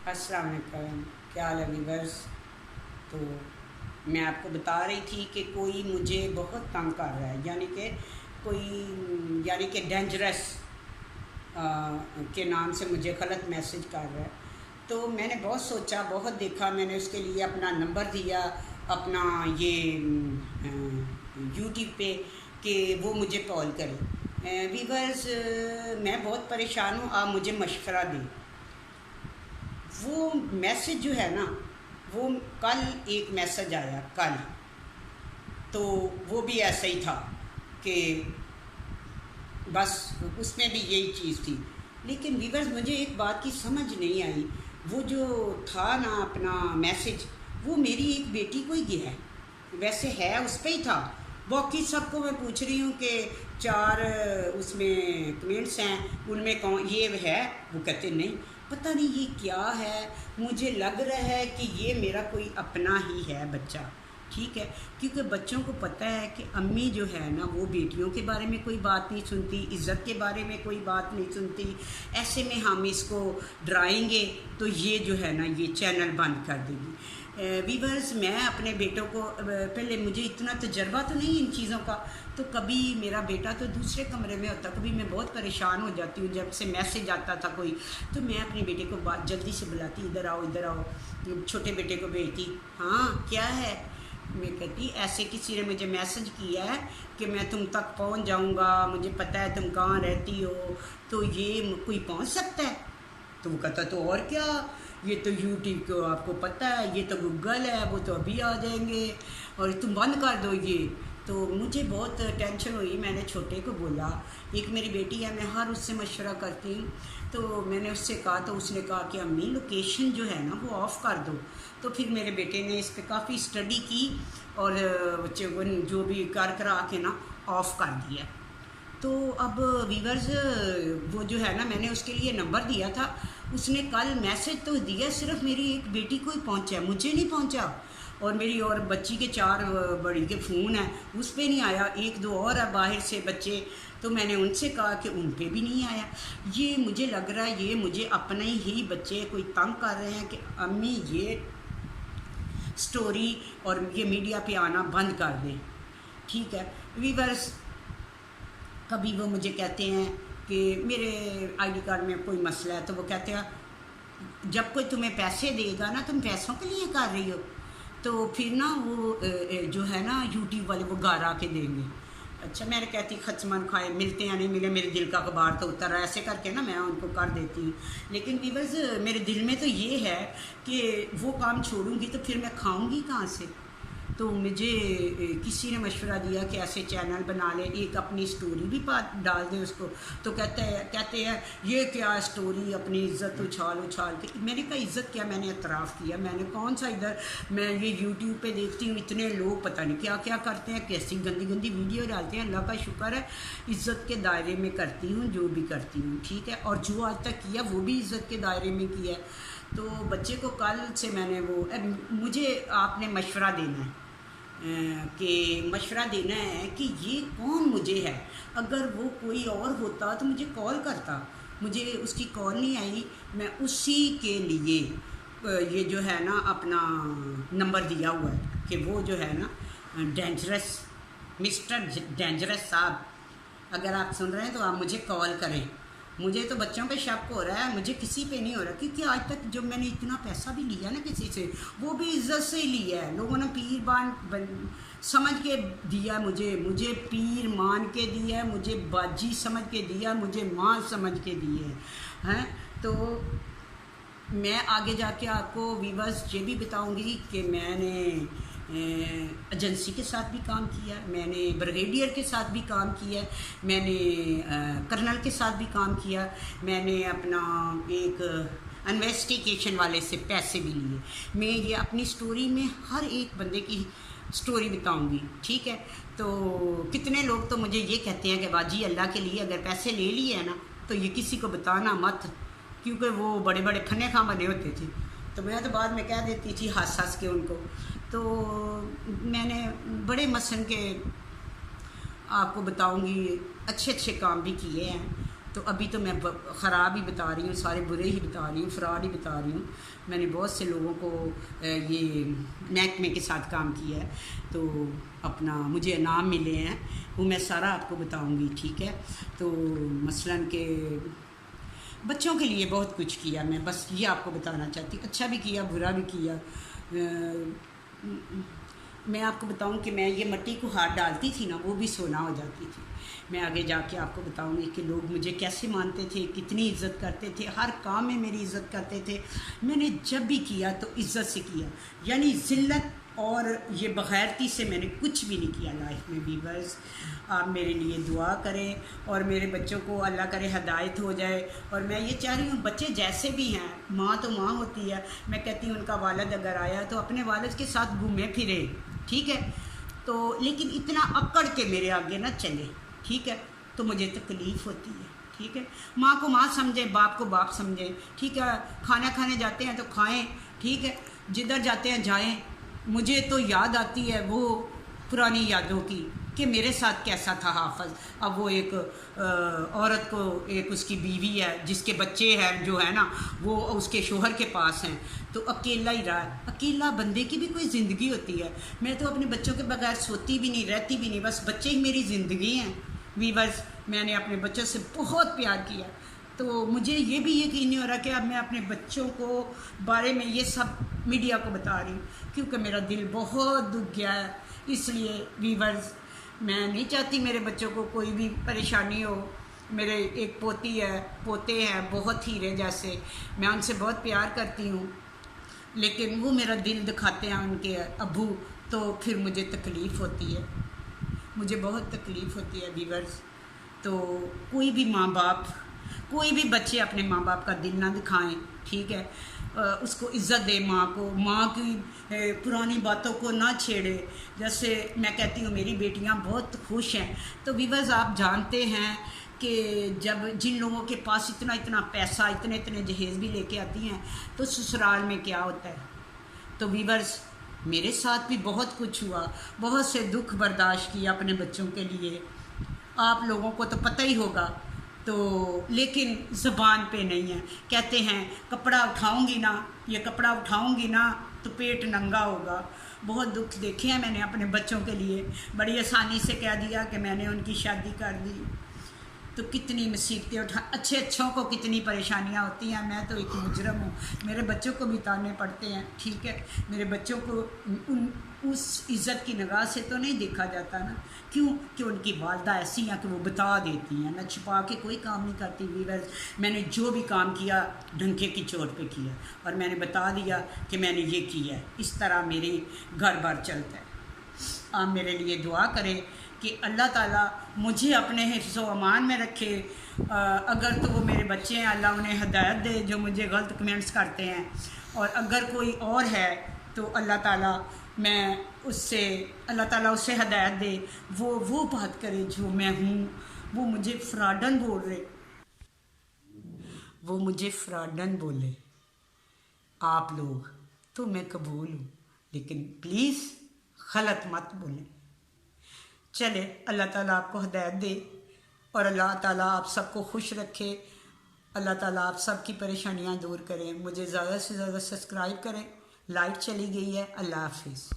السلام علیکم، کیا حال ہے ویورز؟ تو میں آپ کو بتا رہی تھی کہ کوئی مجھے بہت تنگ کر رہا ہے، یعنی کہ ڈینجرس کے نام سے مجھے غلط میسج کر رہا ہے۔ تو میں نے بہت سوچا، بہت دیکھا، میں نے اس کے لیے اپنا نمبر دیا اپنا یہ یوٹیوب پہ کہ وہ مجھے کال کرے۔ ویورز، میں بہت پریشان ہوں، آپ مجھے مشورہ دیں۔ وہ میسج جو ہے نا، وہ کل ایک میسج آیا کل، تو وہ بھی ایسا ہی تھا کہ بس اس میں بھی یہی چیز تھی۔ لیکن ویورز، مجھے ایک بات کی سمجھ نہیں آئی، وہ جو تھا نا اپنا میسج، وہ میری ایک بیٹی کو ہی گیا ہے، ویسے ہے اس پہ ہی تھا۔ باقی سب کو میں پوچھ رہی ہوں کہ 4 اس میں کمنٹس ہیں، ان میں کون یہ ہے، وہ کہتے نہیں، پتہ نہیں یہ کیا ہے۔ مجھے لگ رہا ہے کہ یہ میرا کوئی اپنا ہی ہے بچہ، ٹھیک ہے، کیونکہ بچوں کو پتہ ہے کہ امی جو ہے نا وہ بیٹیوں کے بارے میں کوئی بات نہیں سنتی، عزت کے بارے میں کوئی بات نہیں سنتی۔ ایسے میں ہم اس کو ڈرائیں گے تو یہ جو ہے نا یہ چینل بند کر دے گی۔ ویورز، میں اپنے بیٹوں کو پہلے مجھے اتنا تجربہ تو نہیں ان چیزوں کا، تو کبھی میرا بیٹا تو دوسرے کمرے میں ہوتا، کبھی میں بہت پریشان ہو جاتی ہوں جب سے میسج آتا تھا کوئی، تو میں اپنے بیٹے کو جلدی سے بلاتی، ادھر آؤ ادھر آؤ، چھوٹے بیٹے کو بھیجتی، ہاں کیا ہے، میں کہتی ایسے کسی نے مجھے میسج کیا ہے کہ میں تم تک پہنچ جاؤں گا، مجھے پتہ ہے تم کہاں رہتی ہو، تو یہ کوئی پہنچ سکتا ہے؟ تو وہ کہتا تو اور کیا، یہ تو یوٹیوب کو آپ کو پتہ ہے، یہ تو گوگل ہے، وہ تو ابھی آ جائیں گے، اور تم بند کر دو یہ۔ تو مجھے بہت ٹینشن ہوئی، میں نے چھوٹے کو بولا، ایک میری بیٹی ہے، میں ہر اس سے مشورہ کرتی ہوں، تو میں نے اس سے کہا، تو اس نے کہا کہ امی لوکیشن جو ہے نا وہ آف کر دو۔ تو پھر میرے بیٹے نے اس پہ کافی اسٹڈی کی اور جو بھی کرا کے نا آف کر دیا۔ تو اب ویورز، وہ جو ہے نا میں نے اس کے لیے نمبر دیا تھا، اس نے کل میسج تو دیا، صرف میری ایک بیٹی کو ہی پہنچا، مجھے نہیں پہنچا، اور میری اور بچی کے 4 بڑی کے فون ہیں، اس پہ نہیں آیا، 1-2 اور ہے باہر سے بچے، تو میں نے ان سے کہا کہ ان پہ بھی نہیں آیا۔ یہ مجھے لگ رہا ہے یہ مجھے اپنے ہی بچے کوئی تنگ کر رہے ہیں کہ امی یہ سٹوری اور یہ میڈیا پہ آنا بند کر دیں، ٹھیک ہے۔ ویورز، کبھی وہ مجھے کہتے ہیں کہ میرے آئی ڈی کارڈ میں کوئی مسئلہ ہے، تو وہ کہتے ہیں جب کوئی تمہیں پیسے دے گا نا، تم پیسوں کے لیے کر رہی ہو، تو پھر نا وہ جو ہے نا یوٹیوب والے وہ گھر آ کے دیں گے۔ اچھا، میں نے کہتی خچمن کھائے، ملتے ہیں نہیں ملے، میرے دل کا غبار تو اتر رہا ہے، ایسے کر کے نا میں ان کو کر دیتی ہوں۔ لیکن ویورز، میرے دل میں تو یہ ہے کہ وہ کام چھوڑوں گی تو پھر میں کھاؤں گی کہاں سے؟ تو مجھے کسی نے مشورہ دیا کہ ایسے چینل بنا لے، ایک اپنی سٹوری بھی ڈال دے اس کو، تو کہتے ہیں یہ کیا سٹوری، اپنی عزت اچھال کے۔ میں نے کہا عزت کیا، میں نے اعتراف کیا، میں نے کون سا ادھر، میں یہ یوٹیوب پہ دیکھتی ہوں اتنے لوگ پتہ نہیں کیا کیا کرتے ہیں، کیسی گندی گندی ویڈیو ڈالتے ہیں، اللہ کا شکر ہے عزت کے دائرے میں کرتی ہوں جو بھی کرتی ہوں، ٹھیک ہے، اور جو آج تک کیا وہ بھی عزت کے دائرے میں کیا ہے۔ تو بچے کو کل سے میں نے مجھے آپ نے مشورہ دینا ہے، کہ یہ کون مجھے ہے، اگر وہ کوئی اور ہوتا تو مجھے کال کرتا، مجھے اس کی کال نہیں آئی، میں اسی کے لیے یہ جو ہے نا اپنا نمبر دیا ہوا ہے کہ وہ جو ہے نا ڈینجرس، مسٹر ڈینجرس صاحب، اگر آپ سن رہے ہیں تو آپ مجھے کال کریں۔ مجھے تو بچوں پہ شک ہو رہا ہے، مجھے کسی پہ نہیں ہو رہا، کیونکہ آج تک جب میں نے اتنا پیسہ بھی لیا نا کسی سے، وہ بھی عزت سے ہی لیا ہے، لوگوں نے پیر سمجھ کے دیا، مجھے پیر مان کے دیا، مجھے باجی سمجھ کے دیا، مجھے ماں سمجھ کے دیے ہیں۔ تو میں آگے جا کے آپ کو ویورز یہ بھی بتاؤں گی کہ میں نے ایجنسی کے ساتھ بھی کام کیا، میں نے بریگیڈیئر کے ساتھ بھی کام کیا، میں نے کرنل کے ساتھ بھی کام کیا، میں نے اپنا ایک انویسٹیگیشن والے سے پیسے بھی لیے۔ میں یہ اپنی سٹوری میں ہر ایک بندے کی سٹوری بتاؤں گی، ٹھیک ہے۔ تو کتنے لوگ تو مجھے یہ کہتے ہیں کہ باجی اللہ کے لیے اگر پیسے لے لیے ہیں نا تو یہ کسی کو بتانا مت، کیونکہ وہ بڑے بڑے پھنے خاں بنے ہوتے تھے، تو میں تو بعد میں کہہ دیتی تھی ہنس کے ان کو۔ تو میں نے بڑے مثلاً کے آپ کو بتاؤں گی اچھے کام بھی کیے ہیں، تو ابھی تو میں خراب ہی بتا رہی ہوں، سارے برے ہی بتا رہی ہوں، فراڈ ہی بتا رہی ہوں. میں نے بہت سے لوگوں کو یہ محکمے کے ساتھ کام کیا ہے، تو اپنا مجھے انعام ملے ہیں، وہ میں سارا آپ کو بتاؤں گی، ٹھیک ہے. تو مثلاً کہ بچوں کے لیے بہت کچھ کیا میں، بس یہ آپ کو بتانا چاہتی، اچھا بھی کیا برا بھی کیا. میں آپ کو بتاؤں کہ میں یہ مٹی کو ہاتھ ڈالتی تھی نا، وہ بھی سونا ہو جاتی تھی. میں آگے جا کے آپ کو بتاؤں گی کہ لوگ مجھے کیسے مانتے تھے، کتنی عزت کرتے تھے، ہر کام میں میری عزت کرتے تھے. میں نے جب بھی کیا تو عزت سے کیا، یعنی ذلت اور یہ بغیرتی سے میں نے کچھ بھی نہیں کیا لائف میں بھی. بس آپ میرے لیے دعا کریں اور میرے بچوں کو اللہ کرے ہدایت ہو جائے. اور میں یہ چاہ رہی ہوں بچے جیسے بھی ہیں، ماں تو ماں ہوتی ہے، میں کہتی ہوں ان کا والد اگر آیا تو اپنے والد کے ساتھ گھومے پھرے، ٹھیک ہے. تو لیکن اتنا اکڑ کے میرے آگے نہ چلے، ٹھیک ہے. تو مجھے تکلیف ہوتی ہے، ٹھیک ہے. ماں کو ماں سمجھیں، باپ کو باپ سمجھیں، ٹھیک ہے. کھانا کھانے جاتے ہیں تو کھائیں، ٹھیک ہے. جدھر جاتے ہیں جائیں. مجھے تو یاد آتی ہے وہ پرانی یادوں کی کہ میرے ساتھ کیسا تھا حافظ. اب وہ ایک عورت کو، ایک اس کی بیوی ہے جس کے بچے ہیں جو ہے نا وہ اس کے شوہر کے پاس ہیں، تو اکیلا ہی رہا. اکیلا بندے کی بھی کوئی زندگی ہوتی ہے. میں تو اپنے بچوں کے بغیر سوتی بھی نہیں، رہتی بھی نہیں، بس بچے ہی میری زندگی ہیں. ویورز، میں نے اپنے بچوں سے بہت پیار کیا، تو مجھے یہ بھی یقین نہیں ہو رہا کہ اب میں اپنے بچوں کو بارے میں یہ سب میڈیا کو بتا رہی ہوں، کیونکہ میرا دل بہت دکھ گیا ہے. اس لیے ویورز، میں نہیں چاہتی میرے بچوں کو کوئی بھی پریشانی ہو. میرے ایک پوتی ہے، پوتے ہیں بہت ہیرے جیسے، میں ان سے بہت پیار کرتی ہوں، لیکن وہ میرا دل دکھاتے ہیں ان کے ابو، تو پھر مجھے تکلیف ہوتی ہے، مجھے بہت تکلیف ہوتی ہے ویورز. تو کوئی بھی ماں باپ، کوئی بھی بچے اپنے ماں باپ کا دل نہ دکھائیں، ٹھیک ہے. اس کو عزت دے، ماں کو، ماں کی پرانی باتوں کو نہ چھیڑے. جیسے میں کہتی ہوں میری بیٹیاں بہت خوش ہیں. تو ویورز، آپ جانتے ہیں کہ جب جن لوگوں کے پاس اتنا اتنا پیسہ، اتنے اتنے جہیز بھی لے کے آتی ہیں تو سسرال میں کیا ہوتا ہے. تو ویورز، میرے ساتھ بھی بہت کچھ ہوا، بہت سے دکھ برداشت کیا اپنے بچوں کے لیے. آپ لوگوں کو تو پتہ ہی ہوگا، تو لیکن زبان پہ نہیں ہے. کہتے ہیں کپڑا اٹھاؤں گی نا، یہ کپڑا اٹھاؤں گی نا تو پیٹ ننگا ہوگا. بہت دکھ دیکھے ہیں میں نے اپنے بچوں کے لیے. بڑی آسانی سے کہہ دیا کہ میں نے ان کی شادی کر دی، تو کتنی مصیبتیں اچھے اچھوں کو کتنی پریشانیاں ہوتی ہیں. میں تو ایک مجرم ہوں، میرے بچوں کو بھی تانے پڑتے ہیں، ٹھیک ہے. میرے بچوں کو اس عزت کی نگاہ سے تو نہیں دیکھا جاتا نا، کیوں کہ ان کی والدہ ایسی ہیں کہ وہ بتا دیتی ہیں. میں چھپا کے کوئی کام نہیں کرتی ویورز. میں نے جو بھی کام کیا ڈنکے کی چوٹ پہ کیا، اور میں نے بتا دیا کہ میں نے یہ کیا ہے. اس طرح میرے گھر بار چلتا ہے. آپ میرے لیے دعا کریں کہ اللہ تعالیٰ مجھے اپنے حفظ و امان میں رکھے. اگر تو وہ میرے بچے ہیں، اللہ انہیں ہدایت دے جو مجھے غلط کمنٹس کرتے ہیں. اور اگر کوئی اور ہے تو اللہ تعالیٰ اللہ تعالیٰ اسے ہدایت دے، وہ بات کرے جو میں ہوں. وہ مجھے فراڈن بول رہے، وہ مجھے فراڈن بولے آپ لوگ، تو میں قبول ہوں، لیکن پلیز غلط مت بولیں. چلے، اللہ تعالیٰ آپ کو ہدایت دے، اور اللہ تعالیٰ آپ سب کو خوش رکھے. اللہ تعالیٰ آپ سب کی پریشانیاں دور کریں. مجھے زیادہ سے زیادہ سبسکرائب کریں. لائٹ چلی گئی ہے. اللہ حافظ.